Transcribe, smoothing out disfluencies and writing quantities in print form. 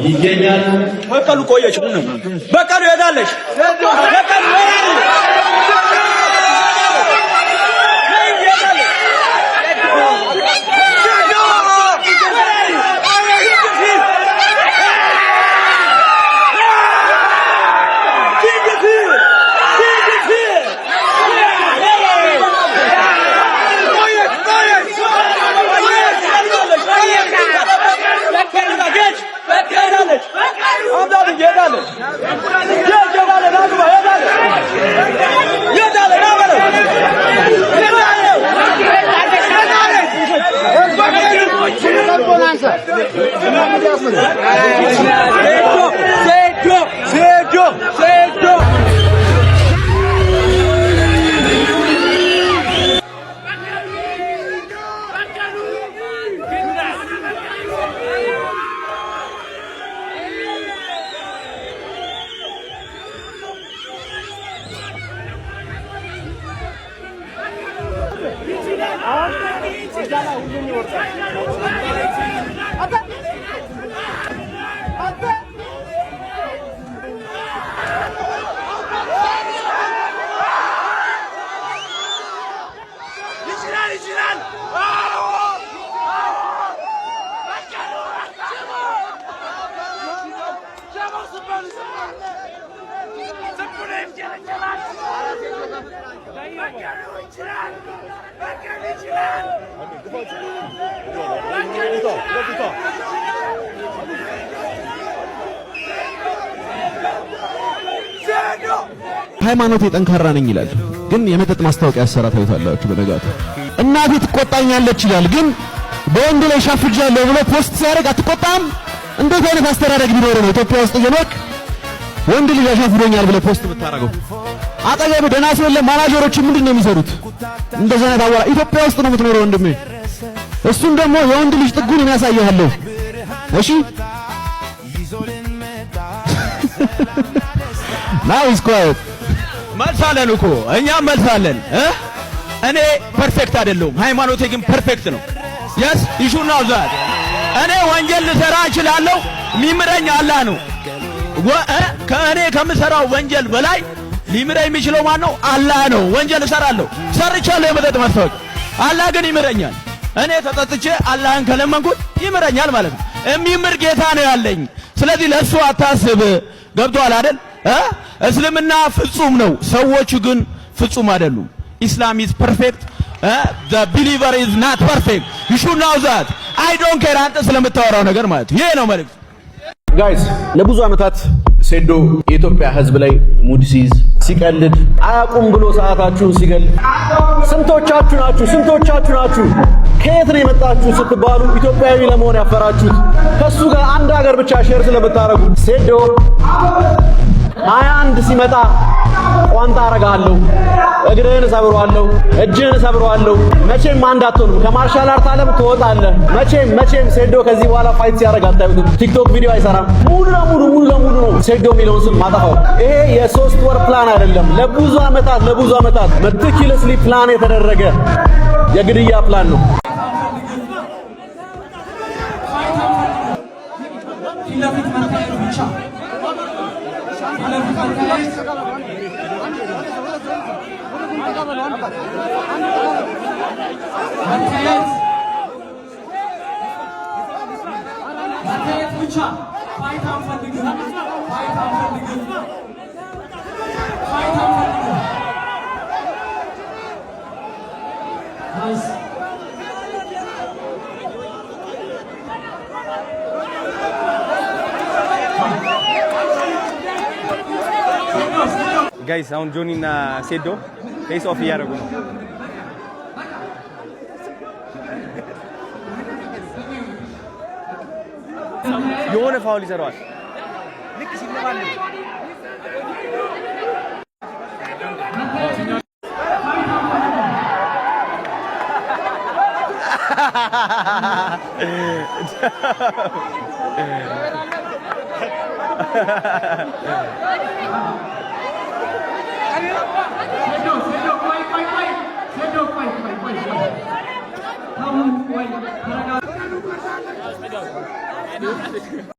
ይገኛል። በቀሉ ቆየች ነው በቀሉ ሄዳለች በቀሉ ሃይማኖቴ ጠንካራ ነኝ ይላል፣ ግን የመጠጥ ማስታወቂያ ያሰራ ታዩታላችሁ። በነጋቱ እናቴ ትቆጣኛለች ይላል፣ ግን በወንድ ላይ ሻፍጃለሁ ብሎ ፖስት ሲያደርግ አትቆጣም? እንዴት አይነት አስተዳደግ ቢኖር ነው ኢትዮጵያ ውስጥ እየኖርክ ወንድ ልጅ አሻፍሮኛል ብለ ፖስት ብታረገው? አጠገብ ደህና ሰው የለም። ማናጀሮች ምንድነው የሚሰሩት? እንደዛ አይነት አዋራ ኢትዮጵያ ውስጥ ነው የምትኖረው ወንድሜ። እሱን ደግሞ የወንድ ልጅ ጥጉን የሚያሳየው። እሺ ናው ኢዝ ኳየት መልሳለን እኮ እኛም መልሳለን። እኔ ፐርፌክት አይደለሁም፣ ሃይማኖቴ ግን ፐርፌክት ነው። yes you should know that እኔ ወንጀል ልሰራ እችላለሁ፣ የሚምረኝ አላህ ነው። ከእኔ ከምሰራው ወንጀል በላይ ሊምረኝ የሚችለው ማን ነው? አላህ ነው። ወንጀል እሰራለሁ፣ ሰርቻለሁ የመጠጥ ማስታወቂያ፣ አላህ ግን ይምረኛል። እኔ ተጠጥቼ አላህን ከለመንኩት ይምረኛል ማለት ነው። የሚምር ጌታ ነው ያለኝ። ስለዚህ ለሱ አታስብ። ገብቶሃል አይደል? እስልምና ፍጹም ነው፣ ሰዎቹ ግን ፍጹም አይደሉም። ኢስላም is perfect, the believer is not perfect. you should know that. I don't care አንተ ስለምታወራው ነገር ማለት ይሄ ነው መልእክት። ጋይስ ለብዙ ዓመታት ሴዶ የኢትዮጵያ ሕዝብ ላይ ሙድ ሲይዝ ሲቀልድ አያቁም ብሎ ሰዓታችሁን ሲገል ስንቶቻችሁ ናችሁ ከየት ነው የመጣችሁ ስትባሉ ኢትዮጵያዊ ለመሆን ያፈራችሁት ከሱ ጋር አንድ ሀገር ብቻ ሼር ስለምታረጉ ሴዶ 21 ሲመጣ ቋንጣ አረጋለሁ፣ እግርህን ሰብሯለሁ፣ እጅህን ሰብሯለሁ። መቼም አንድ አትሆንም፣ ከማርሻል አርት ዓለም ትወጣለህ። መቼም ሴዶ ከዚህ በኋላ ፋይት ሲያደርግ አታዩትም። ቲክቶክ ቪዲዮ አይሰራም። ሙሉ ለሙሉ ነው ሴዶ የሚለውን ስም ማጠፋው። ይሄ የ3 ወር ፕላን አይደለም፣ ለብዙ ዓመታት መትኪለስሊ ፕላን የተደረገ የግድያ ፕላን ነው። ጋይስ አሁን ጆኒ እና ሴዶ ፌስ ኦፍ እያደረጉ ነው። የሆነ ፋውል ይሰራዋል። ልክ ሲለባል